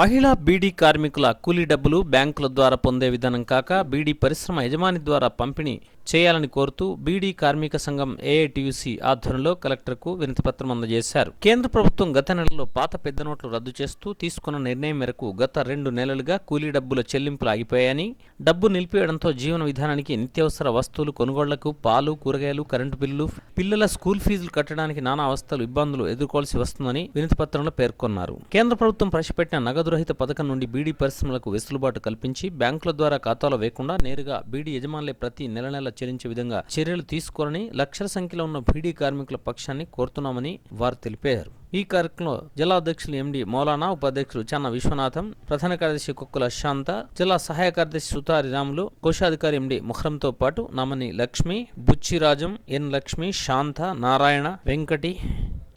మహిళా బీడీ కార్మికుల కూలీ డబ్బులు బ్యాంకుల ద్వారా పొందే విధానం కాక బీడీ పరిశ్రమ యజమాని ద్వారా పంపిణీ చేయాలని కోరుతూ బీడీ కార్మిక సంఘం ఏఐటీయూసీ ఆధ్వర్యంలో కలెక్టర్కు వినతిపత్రం అందజేశారు. కేంద్ర ప్రభుత్వం గత నెలలో పాత పెద్ద నోట్లు రద్దు చేస్తూ తీసుకున్న నిర్ణయం మేరకు గత 2 నెలలుగా కూలీ డబ్బుల చెల్లింపులు ఆగిపోయాయని, డబ్బు నిలిపివేయడంతో జీవన విధానానికి, నిత్యావసర వస్తువులు కొనుగోళ్లకు, పాలు, కూరగాయలు, కరెంటు బిల్లులు, పిల్లల స్కూల్ ఫీజులు కట్టడానికి నానా అవస్థలు, ఇబ్బందులు ఎదుర్కోవాల్సి వస్తుందని వినతిపత్రంలో పేర్కొన్నారు. కేంద్ర ప్రభుత్వం ప్రవేశపెట్టిన నగదు రహిత పథకం నుండి బీడీ పరిశ్రమలకు వెసులుబాటు కల్పించి బ్యాంకుల ద్వారా ఖాతాలో వేయకుండా నేరుగా బీడీ యజమానులే ప్రతి నెల చెల్లించే విధంగా చర్యలు తీసుకోవాలని లక్షల సంఖ్యలో ఉన్న బీడీ కార్మికుల పక్షాన్ని కోరుతున్నామని వారు తెలిపారు. ఈ కార్యక్రమంలో జిల్లా అధ్యక్షులు ఎండి మౌలానా, ఉపాధ్యక్షులు చన్న విశ్వనాథం, ప్రధాన కార్యదర్శి కుక్కుల శాంత, జిల్లా సహాయ కార్యదర్శి సుతారి రాములు, కోశాధికారి ఎండి ముహరంతో పాటు నమని లక్ష్మి, బుచ్చిరాజం, ఎన్ లక్ష్మి, శాంత, నారాయణ, వెంకటి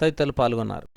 తదితరులు పాల్గొన్నారు.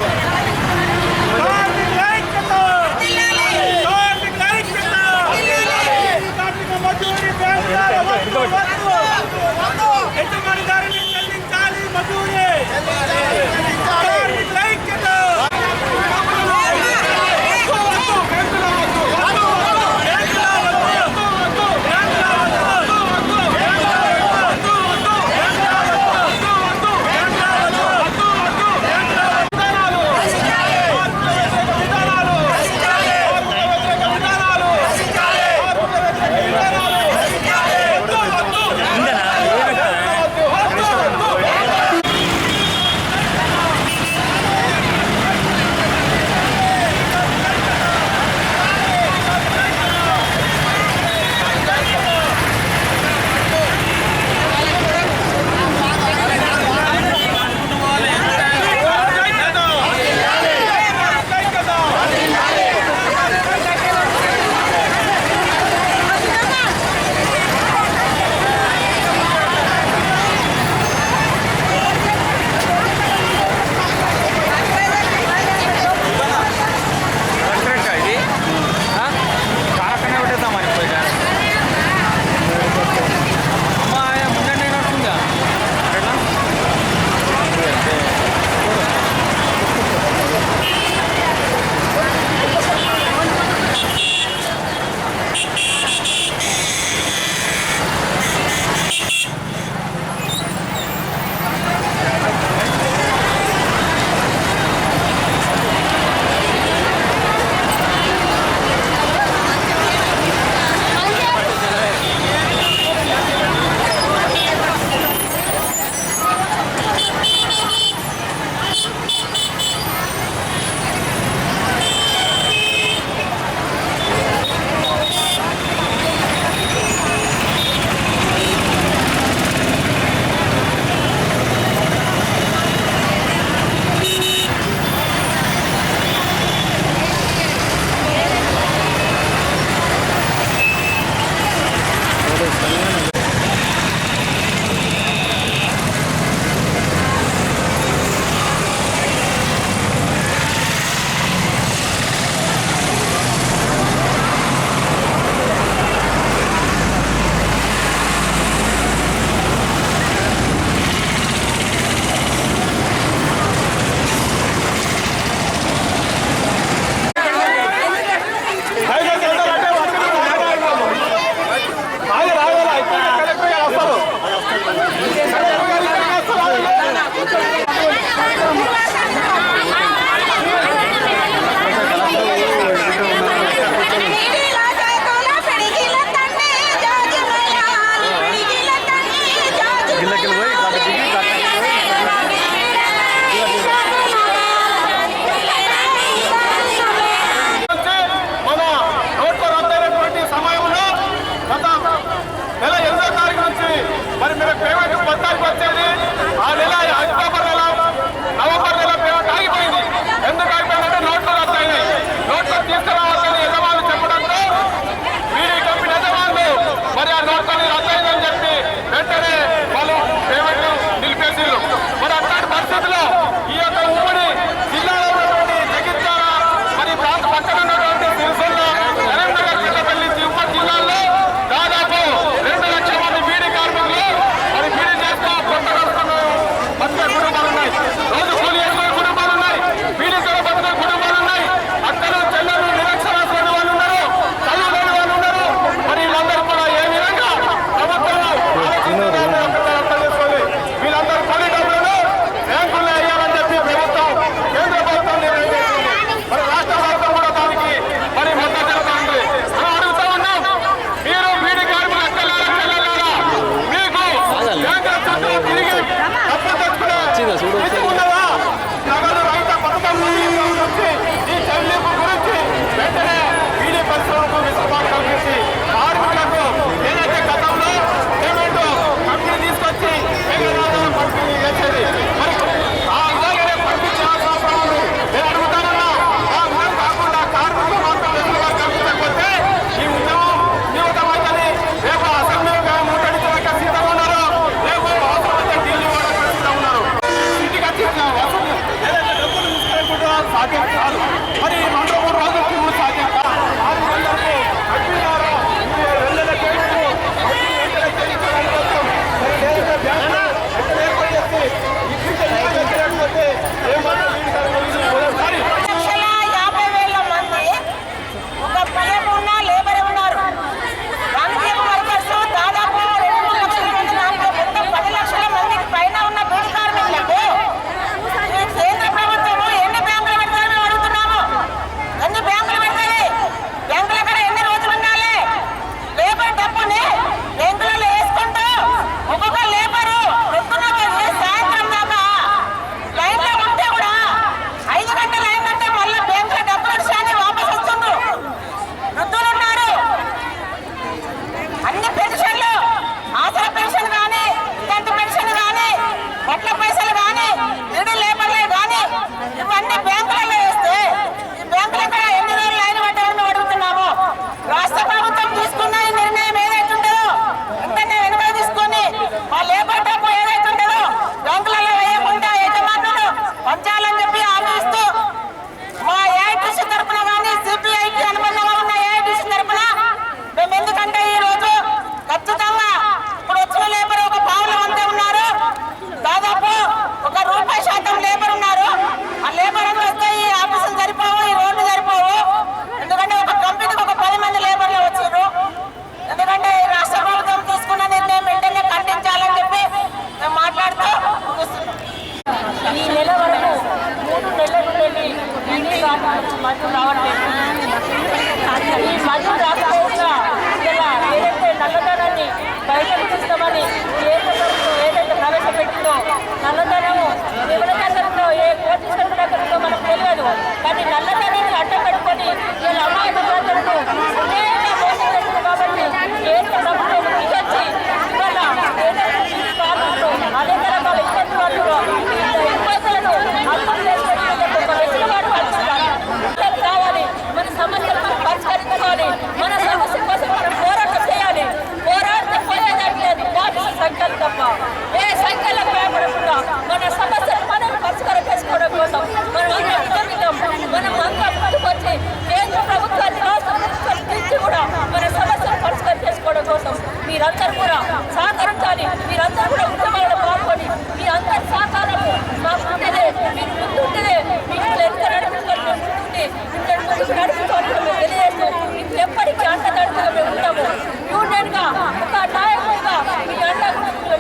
కానీ మీరందరూ కూడా ఉద్యమాల్లో పాల్గొని మీ అందరి సహకారము మాకుంటేనే మీరు ముందుంటేనే మీకు ఎంత నడుపుకుంటే ఇంతటి ముందుకు నడుపుకోవాలని మేము తెలియజేస్తూ మీకు ఎప్పటికీ అండదండగా మేము ఉంటాము. యూనియన్గా ఒక నాయకుడిగా మీ అండగా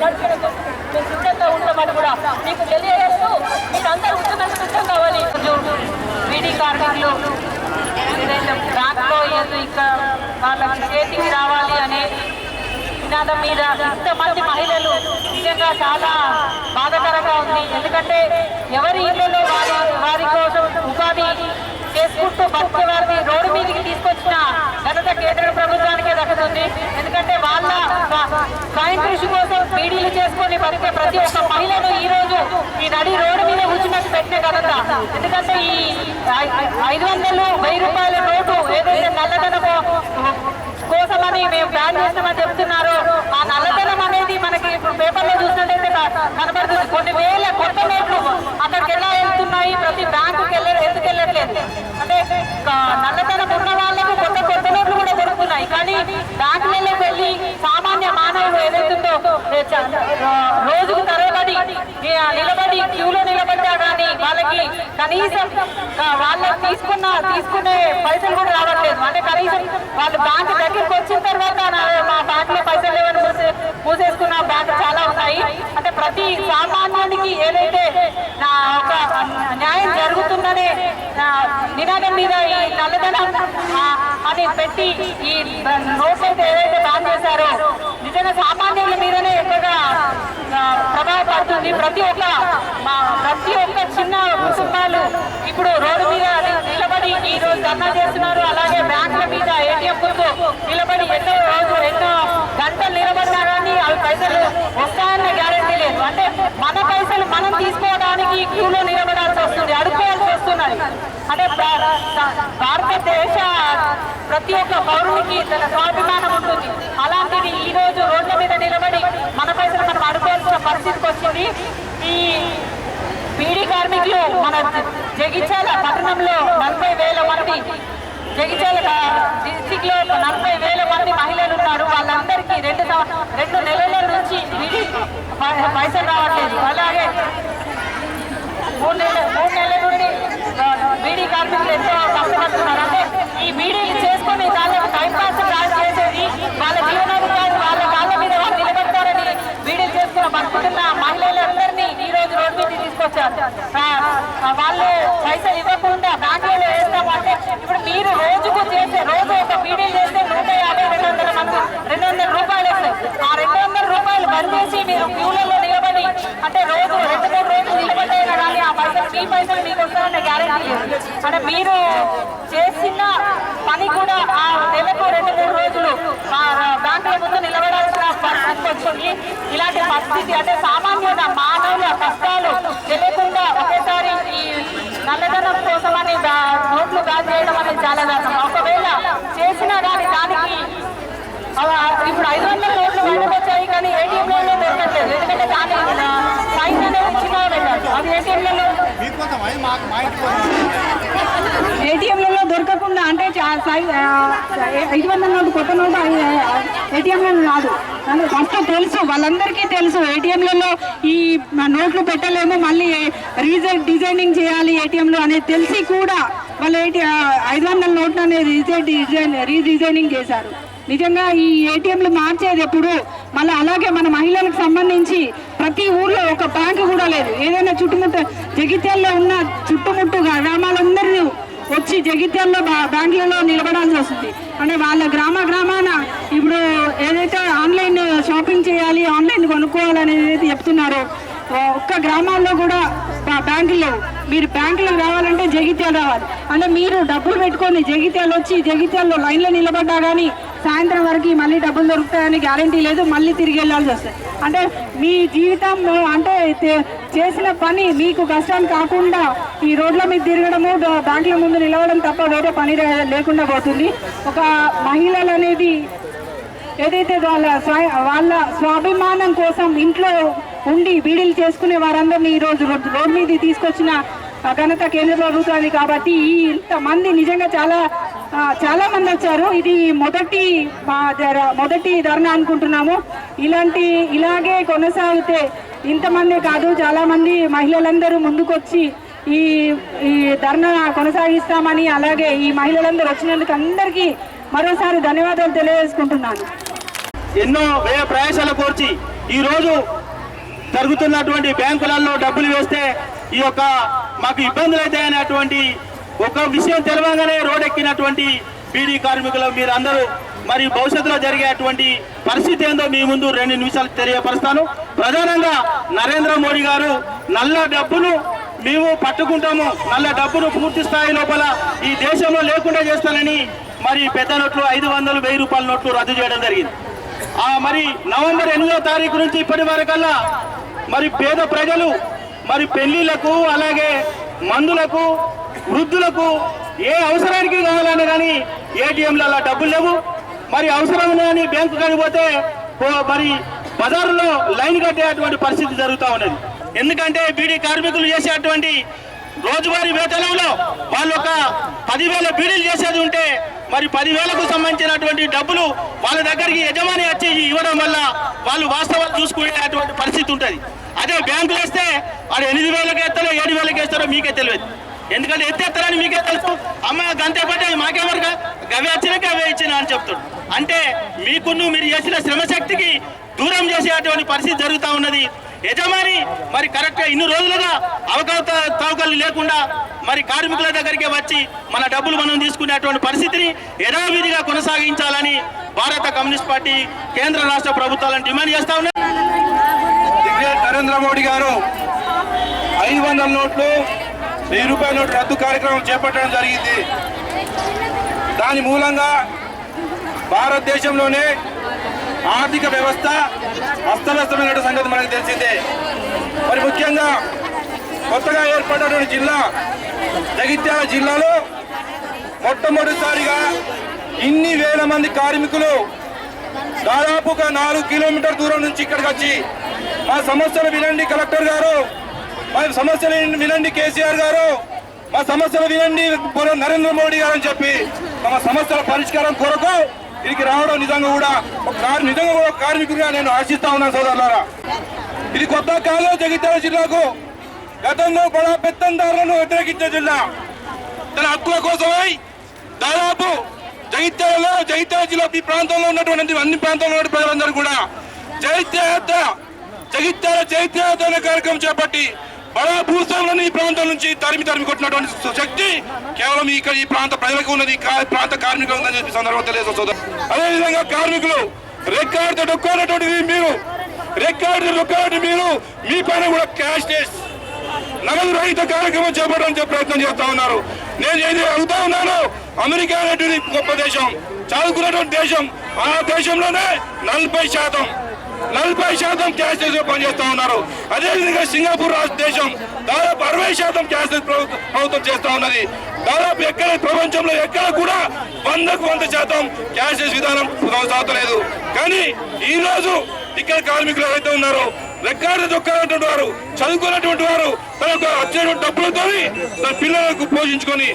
నడుపుకోవడం మేము సిద్ధంగా ఉంటామని కూడా మీకు తెలియజేస్తూ మీరందరూ ఉద్యమం సిద్ధం కావాలి. బీడీ కార్మికులు బ్యాంక్లో ఇంకా వాళ్ళకి చేతికి రావాలి అనే నినాదం మీద ఇంతమంది మహిళలు నిజంగా చాలా బాధాకరంగా ఉంది. ఎందుకంటే ఎవరి ఇళ్లలో వారి కోసం ఉపాధి చేసుకుంటూ బతికే వారిని రోడ్డు మీదకి తీసుకొచ్చిన ఘనత కేంద్ర ప్రభుత్వానికే దక్కుతుంది. ఎందుకంటే వాళ్ళ స్వయం కృషి కోసం బీడీలు చేసుకొని బతికే ప్రతి ఒక్క మహిళను ఈ రోజు ఈ నడి రోడ్డు మీద కూర్చున్నట్టు పెట్టిన ఘనత. ఎందుకంటే ఈ 500-1000 రూపాయల నోటు ఏదైతే నల్లధనమో కోసమని మేము బ్యాన్ చేస్తామని చెప్తున్నారు. ఆ నల్లధనం అనేది మనకి ఇప్పుడు పేపర్లో చూసినట్టయితే కనబడుతుంది. కొన్ని వేల కొత్త నోట్లు అక్కడికి ఎలా వెళ్తున్నాయి, ప్రతి బ్యాంకుకి ఎందుకు వెళ్ళట్లేదు అంటే నల్లధనం ఉన్న వాళ్ళకు కొత్త కొత్త నోట్లు కూడా దొరుకుతున్నాయి. కానీ బ్యాంకులలో వెళ్ళి సామాన్య మానవుడు ఏదైతుందో రోజుకు తరబడి నిలబడి క్యూలో నిలబడ్డా కానీ వాళ్ళకి కనీసం వాళ్ళు తీసుకునే పైసలు కూడా రావట్లేదు. అంటే కనీసం వాళ్ళు బ్యాంకు దగ్గరికి వచ్చిన తర్వాత మా బ్యాంకులో పైసలు లేవని మూసేసుకున్న బ్యాంకు చాలా ఉన్నాయి. అంటే ప్రతి సామాన్యుడికి ఏదైతే ఒక న్యాయం జరుగుతుందనే నినాదం మీద ఈ నల్లధనం అని పెట్టి ఈ నోట్స్ అయితే ఏదైతే బ్యాన్ చేశారో నిజంగా సామాన్యుల మీదనే ఎక్కువగా ప్రభావపడుతుంది. ప్రతి ఒక్క చిన్న కుటుంబాలు ఇప్పుడు రోడ్డు మీద నిలబడి ఈ రోజు ధర్నా చేస్తున్నారు. అలాగే బ్యాంకుల మీద ఏటీఎం ముందు నిలబడి ఎన్నో గంటలు నిలబడినా కానీ అవి పైసలు వస్తాయన్న గ్యారెంటీ లేదు. అంటే మన పైసలు మనం తీసుకోవడానికి క్యూలో నిలబడాల్సి వస్తుంది, అడుక్కోవాల్సి వస్తున్నది. అంటే భారతదేశ ప్రతి ఒక్క పౌరునికి తన స్వాభిమానం ఉంటుంది. అలాంటిది ఈ రోజు రోడ్ల మీద నిలబడి మన పైసలు మనం అడుకోవాల్సిన పరిస్థితికి వచ్చింది. ఈ బీడీ కార్మికులు మన జగిత్యాల పట్టణంలో 40,000 మంది, జగిత్యాల డిస్టిక్ లో 40,000 మంది మహిళలు ఉన్నారు. వాళ్ళందరికీ 2 నెలల నుంచి బీడీ పైసలు రావట్లేదు. అలాగే 3 నెలల నుండి బీడీ కార్మికులు ఎంతో కష్టపడుతున్నారు. అంటే ఈ బీడీలు చేసుకొని దానికి టైంపాస్ చేసేది వాళ్ళ జీవనోపాధి వాళ్ళ కాళ్ళ మీద వాళ్ళు నిలబడతారని బీడీలు చేసుకుని బతుకుతున్న మహిళలందరినీ ఈ రోజు రోడ్డు మీద తీసుకొచ్చారు. వాళ్ళు పైసలు ఇవ్వకుండా బ్యాంకులలో వేస్తామంటే ఇప్పుడు మీరు రోజు ఒక బీడీలు చేస్తే 150-200 రూపాయలు వస్తాయి. ఆ 200 రూపాయలు బందేసి మీరు క్యూలలో నిలబడి అంటే రోజు 2-3 రోజులు నిలబడ్డాయినా కానీ ఆ పైసలు మీ పైసలు మీకు వస్తారనే గ్యారెంటీ లేదు. అంటే మీరు చేసిన పని కూడా ఆ నెలకు 2-3 రోజులు బ్యాంకుల ముందు నిలబడాల్సిన పరిస్థితి వచ్చింది. ఇలాంటి పరిస్థితి అంటే సామాన్య మానవుల కష్టాలు తెలియకుండా ఒకేసారి ఈ నల్లధనం కోసమని నోట్లు బ్యాన్ చేయడం అనేది చాలా దారుణం. ఒకవేళ చేసినా కానీ దానికి ఇప్పుడు 500 నోట్లు బయటకు వచ్చాయి కానీ ఏటీఎంలలో దొరకట్లేదు. ఎందుకంటే దాని సైన్ అనేది చిన్నగా పెట్టారు. అది ఏటీఎంలలో దొరకకుండా అంటే 500 నోటు కొత్త నోటు ఏటీఎంలలో రాదు. ఫస్ట్ తెలుసు, వాళ్ళందరికీ తెలుసు ఏటీఎంలలో ఈ నోట్లు పెట్టలేము, మళ్ళీ డిజైనింగ్ చేయాలి ఏటీఎంలో అనేది తెలిసి కూడా వాళ్ళు 500 నోట్లు అనేది రీడిజైనింగ్ చేశారు. నిజంగా ఈ ఏటీఎంలు మార్చేది ఎప్పుడు మళ్ళీ అలాగే మన మహిళలకు సంబంధించి ప్రతి ఊర్లో ఒక బ్యాంకు కూడా లేదు. ఏదైనా జగిత్యాల్లో ఉన్న చుట్టుముట్టు గ్రామాలందరినీ వచ్చి జగిత్యాల్లో బ్యాంకులలో నిలబడాల్సి వస్తుంది. అంటే వాళ్ళ గ్రామాన ఇప్పుడు ఏదైతే ఆన్లైన్ షాపింగ్ చేయాలి, ఆన్లైన్ కొనుక్కోవాలనేది చెప్తున్నారో ఒక్క గ్రామాల్లో కూడా బ్యాంకులు మీరు బ్యాంకులకు రావాలంటే జగిత్యాల రావాలి. అంటే మీరు డబ్బులు పెట్టుకొని జగిత్యాలు వచ్చి జగిత్యాల్లో లైన్లో నిలబడ్డా కానీ సాయంత్రం వరకు మళ్ళీ డబ్బులు దొరుకుతాయని గ్యారంటీ లేదు, మళ్ళీ తిరిగి వెళ్ళాల్సి వస్తుంది. అంటే మీ జీవితం అంటే చేసిన పని మీకు కష్టం కాకుండా ఈ రోడ్ల మీద తిరగడము బ్యాంకుల ముందు నిలవడం తప్ప వేరే పని లేకుండా పోతుంది. ఒక మహిళలు అనేది ఏదైతే వాళ్ళ స్వాభిమానం కోసం ఇంట్లో ఉండి బీడీలు చేసుకునే వారందరినీ ఈరోజు రోడ్ మీద తీసుకొచ్చిన ఘనత కేంద్ర ప్రభుత్వానికి. కాబట్టి ఇంతమంది నిజంగా చాలా చాలా మంది వచ్చారు. ఇది మొదటి ధర్నా అనుకుంటున్నాము. ఇలాగే కొనసాగితే ఇంతమంది కాదు, చాలా మంది మహిళలందరూ ముందుకొచ్చి ఈ ధర్నా కొనసాగిస్తామని, అలాగే ఈ మహిళలందరూ వచ్చినందుకు అందరికీ మరోసారి ధన్యవాదాలు తెలియజేసుకుంటున్నాను. ఎన్నో వ్యయ ప్రయాసాల కోర్చి ఈరోజు జరుగుతున్నటువంటి బ్యాంకులలో డబ్బులు వేస్తే ఈ యొక్క మాకు ఇబ్బందులు అవుతాయనేటువంటి ఒక విషయం తెలవగానే రోడ్డెక్కినటువంటి బీడీ కార్మికులు మీరు అందరూ మరి భవిష్యత్తులో జరిగేటువంటి పరిస్థితి ఏందో మీ ముందు 2 నిమిషాలు తెలియపరుస్తాను. ప్రధానంగా నరేంద్ర మోడీ గారు నల్ల డబ్బును మేము పట్టుకుంటాము, నల్ల డబ్బును పూర్తి స్థాయి లోపల ఈ దేశంలో లేకుండా చేస్తానని మరి పెద్ద నోట్లు 500, 1000 రూపాయల నోట్లు రద్దు చేయడం జరిగింది. మరి నవంబర్ 8వ తారీఖు నుంచి ఇప్పటి వరకల్లా మరి పేద ప్రజలు మరి పెళ్లిళ్లకు, అలాగే మందులకు, వృద్ధులకు ఏ అవసరానికి కావాలని కానీ ఏటీఎంలలో డబ్బులు లేవు. మరి అవసరం అని బ్యాంకు కానిపోతే మరి బజారులో లైన్ కట్టేటువంటి పరిస్థితి జరుగుతూ ఉన్నది. ఎందుకంటే బీడీ కార్మికులు చేసేటువంటి రోజువారీ వేతనంలో వాళ్ళు ఒక 10,000 బీడీలు చేసేది ఉంటే మరి 10,000కు సంబంధించినటువంటి డబ్బులు వాళ్ళ దగ్గరికి యజమాని వచ్చి ఇవ్వడం వల్ల వాళ్ళు వాస్తవాలు చూసుకునేటువంటి పరిస్థితి ఉంటుంది. అదే బ్యాంకులు వేస్తే వాడు 8,000కి వేస్తారో 7,000కి వేస్తారో మీకే తెలియదు. ఎందుకంటే ఎత్తేస్తారని మీకే తెలుసు. అమ్మ గంతే పట్టే మాకెవరుగా గవే వచ్చినాక అవే ఇచ్చినా అని చెప్తాడు. అంటే మీరు చేసిన శ్రమశక్తికి దూరం చేసేటువంటి పరిస్థితి జరుగుతూ ఉన్నది. యజమాని మరి కరెక్ట్గా ఇన్ని రోజులుగా అవకతవకలు లేకుండా మరి కార్మికుల దగ్గరికి వచ్చి మన డబ్బులు మనం తీసుకునేటువంటి పరిస్థితిని యథావిధిగా కొనసాగించాలని భారత కమ్యూనిస్ట్ పార్టీ కేంద్ర రాష్ట్ర ప్రభుత్వాలను డిమాండ్ చేస్తా ఉన్నారు. నరేంద్ర మోడీ గారు 500 నోట్లు, 1000 రూపాయల నోటు రద్దు కార్యక్రమం చేపట్టడం జరిగింది. దాని మూలంగా భారతదేశంలోనే ఆర్థిక వ్యవస్థ అస్తవ్యస్తమైన సంగతి మనకు తెలిసిందే. మరి ముఖ్యంగా కొత్తగా ఏర్పడినటువంటి జిల్లా జగిత్యాల జిల్లాలో మొట్టమొదటిసారిగా ఇన్ని వేల మంది కార్మికులు దాదాపు 4 కిలోమీటర్ దూరం నుంచి ఇక్కడికి వచ్చి మా సమస్యలు వినండి కలెక్టర్ గారు, మా సమస్యలు వినండి కేసీఆర్ గారు, మా సమస్యలు వినండి నరేంద్ర మోడీ గారు అని చెప్పి తమ సమస్యల పరిష్కారం కొరకు ఇదికి రావడం నిజంగా కూడా ఒక కార్మికుడిగా నేను ఆశిస్తా ఉన్నాను సోదరులారా. ఇది కొత్త కాలం జగిత్యాల జిల్లాకు. గతంలో బడా పెత్తందారులను వ్యతిరేకించే జిల్లా. తన హక్కుల కోసమై దాదాపు జగిత్యాల జిల్లా ఈ ప్రాంతంలో ఉన్నటువంటి అన్ని ప్రాంతాల్లో ఉన్న ప్రజలందరూ కూడా జగిత్యాల చైత్యాత అనే కార్యక్రమం చేపట్టి బడా భూస్వాములను ఈ ప్రాంతం నుంచి తరిమి కొట్టినటువంటి శక్తి కేవలం ఈ ప్రాంత ప్రజలకు ఉన్నది, ప్రాంత కార్మికులు ఉందని చెప్పి సందర్భంగా తెలియజేస్తుంది. అదేవిధంగా కార్మికులు రికార్డు డొక్కానటువంటి మీరు మీ పైన కూడా క్యాష్లెస్ నగదు రహిత కార్యక్రమం చేపట్టడానికి ప్రయత్నం చేస్తా ఉన్నారు. నేను ఏది అడుగుతా ఉన్నాను, అమెరికా అనేటువంటి గొప్ప దేశం, చదువుకున్నటువంటి దేశం, ఆ దేశంలోనే 40% క్యాష్లెస్ పనిచేస్తా ఉన్నారు. అదేవిధంగా సింగపూర్ రాష్ట్ర దేశం దాదాపు 60% క్యాష్లెస్ ప్రభుత్వం చేస్తా ఉన్నది. దాదాపు ఎక్కడ ప్రపంచంలో ఎక్కడ కూడా 100% క్యాష్లెస్ విధానం కొనసాగుతలేదు. కానీ ఈ రోజు ఇక్కడ కార్మికులు ఎవరైతే ఉన్నారో రికార్డు దొక్కాలన్నటువంటి వారు, చదువుకున్నటువంటి వారు తనకు వచ్చినటువంటి డబ్బులతో తన పిల్లలకు పోషించుకొని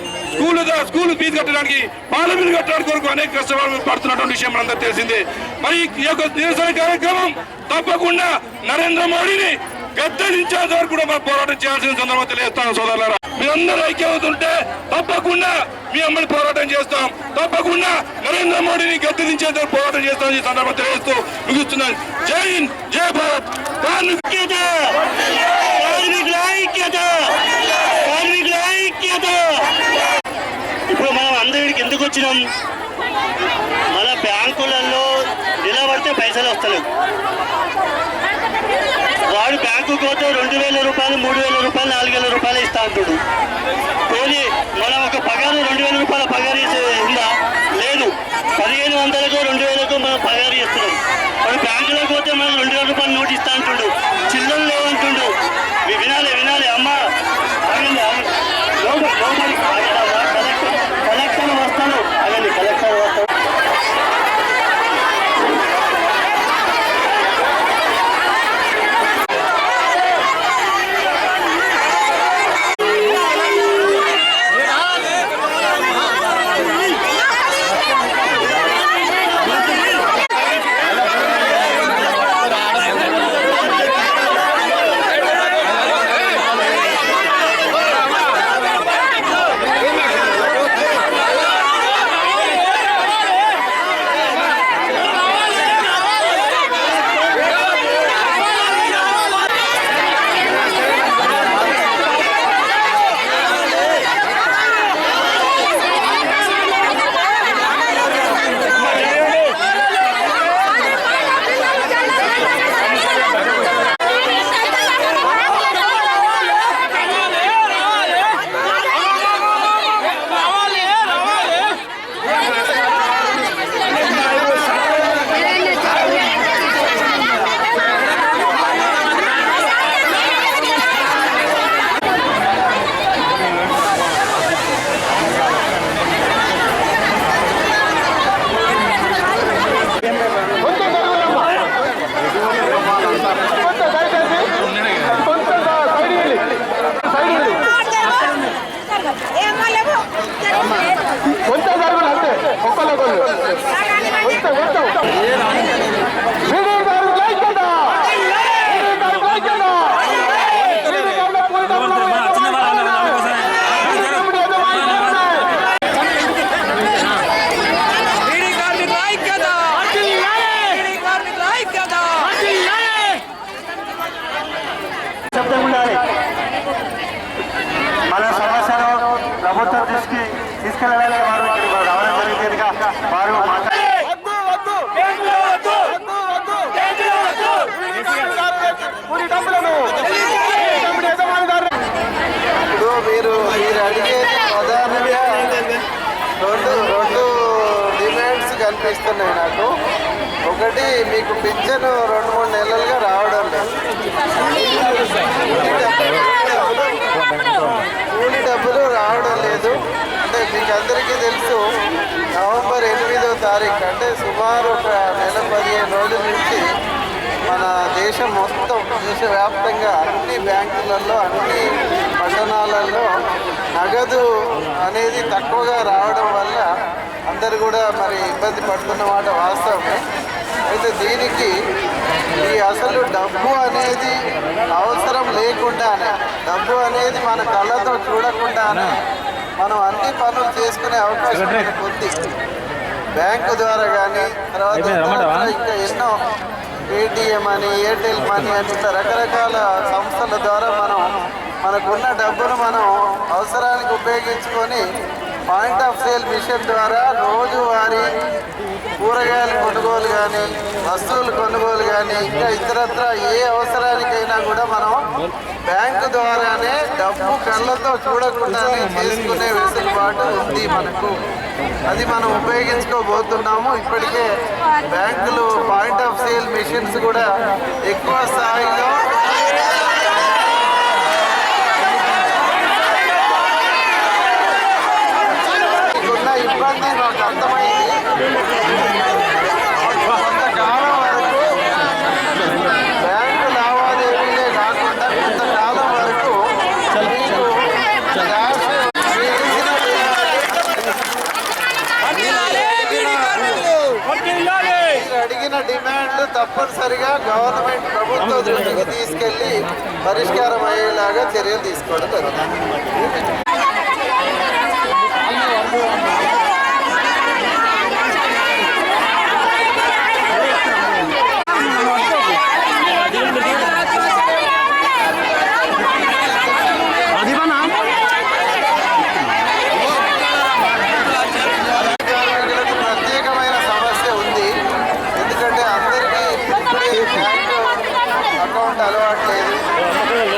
స్కూల్ ఫీజు కట్టడానికి, పాల బిల్లు కట్టడానికి కొరకు అనేక కష్టాలు పడుతున్నటువంటి విషయం మనందరూ తెలిసిందే. మరి ఈ యొక్క నిరసన కార్యక్రమం తప్పకుండా నరేంద్ర మోడీని గద్దెదించేంత వరకు కూడా మనం పోరాటం చేయాల్సిన సందర్భం తెలియజేస్తాం సోదరులారా. మీరందరూ ఐక్యమవుతుంటే తప్పకుండా మీ అమ్మని పోరాటం చేస్తాం, తప్పకుండా నరేంద్ర మోడీని గద్దెదించేంత వరకు పోరాటం చేస్తాం ఈ సందర్భం తెలియజేస్తూ ముగిస్తున్నాను. జై హింద్, జై భారత్. కార్మికుల ఐక్యత. ఇప్పుడు మనం అందరికి ఎందుకు వచ్చినాం? మన బ్యాంకులలో నిలబడితే పైసలు వస్తలేవు. వాడు బ్యాంకుకి పోతే 2,000 రూపాయలు, 3,000 రూపాయలు, 4,000 రూపాయలు ఇస్తా అంటాడు. పోనీ మనం ఒక పగారు 2,000 రూపాయల పగారు ఉందా? లేదు. 1,500కు 2,000కు మనం పగారు ఇస్తున్నాం. వాడు బ్యాంకులోకి పోతే మనం 2,000 రూపాయలు నోటు ఇస్తా అంటుండు, చిల్లలు లేవంటుండు. వినాలి అమ్మ, కలెక్టర్ వస్తాను, కలెక్టర్ వస్తాను. మన సమస్యను ప్రభుత్వం దృష్టికి తీసుకెళ్ళాలి. వారు ఇక్కడికి రావడం జరిగిందిగా వారు ఇప్పుడు మీరు అడిగే ప్రధానంగా రెండు డిమాండ్స్ కనిపిస్తున్నాయి నాకు. ఒకటి, మీకు పింఛను 2-3 నెలలుగా రావడం లేదు. కూలి డబ్బులు రావడం లేదు. అంటే మీకు అందరికీ తెలుసు, నవంబర్ 8వ తారీఖు అంటే సుమారు ఒక నెల 15 రోజుల నుంచి మన దేశం మొత్తం దేశవ్యాప్తంగా అన్ని బ్యాంకులలో అన్ని పట్టణాలలో నగదు అనేది తక్కువగా రావడం వల్ల అందరు కూడా మరి ఇబ్బంది పడుతున్న మాట వాస్తవమే. అయితే దీనికి ఈ అసలు డబ్బు అనేది అవసరం లేకుండానే, డబ్బు అనేది మన కళ్ళతో చూడకుండానే మనం అన్ని పనులు చేసుకునే అవకాశం ఉంది. బ్యాంకు ద్వారా కానీ తర్వాత ఇంకా ఎన్నో పేటిఎం అని, ఎయిర్టెల్ మనీ అని ఇట్లా రకరకాల సంస్థల ద్వారా మనకున్న డబ్బును మనం అవసరానికి ఉపయోగించుకొని పాయింట్ ఆఫ్ సేల్ మిషన్ ద్వారా రోజువారీ కూరగాయల కొనుగోలు కానీ, వస్తువులు కొనుగోలు కానీ, ఇంకా ఇతరత్ర ఏ అవసరానికైనా కూడా మనం బ్యాంకు ద్వారానే డబ్బు కళ్ళతో చూడకుండానే చేసుకునే వెసులుబాటు ఉంది మనకు. అది మనం ఉపయోగించుకోబోతున్నాము. ఇప్పటికే బ్యాంకులు పాయింట్ ఆఫ్ సేల్ మిషన్స్ కూడా ఎక్కువ స్థాయిలో ఉన్న ఇబ్బంది నాకు అర్థమైంది. కొంతకాలం వరకు బ్యాంకు లావాదేవీలే కాకుండా కొంతకాలం వరకు మీకు క్యాష్ అడిగిన డిమాండ్లు తప్పనిసరిగా గవర్నమెంట్ ప్రభుత్వ దృష్టికి తీసుకెళ్లి పరిష్కారం అయ్యేలాగా చర్యలు తీసుకోవడం జరుగుతుంది. ప్రత్యేకమైన సమస్య ఉంది. ఎందుకంటే అందరికీ బ్యాంకు అకౌంట్ అలవాటు లేదు.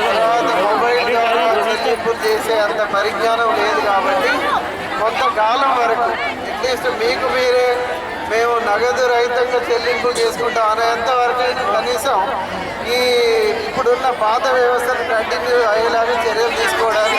తర్వాత మొబైల్ ద్వారా చెల్లింపులు చేసే అంత పరిజ్ఞానం లేదు. కాబట్టి కొంతకాలం వరకు అట్లీస్ట్ మీకు మీరే మేము నగదు రహితంగా చెల్లింపులు చేసుకుంటాం అనేంత వరకు కనీసం ఈ ఇప్పుడున్న పాత వ్యవస్థను కంటిన్యూ అయ్యేలాగా చర్యలు తీసుకోవడానికి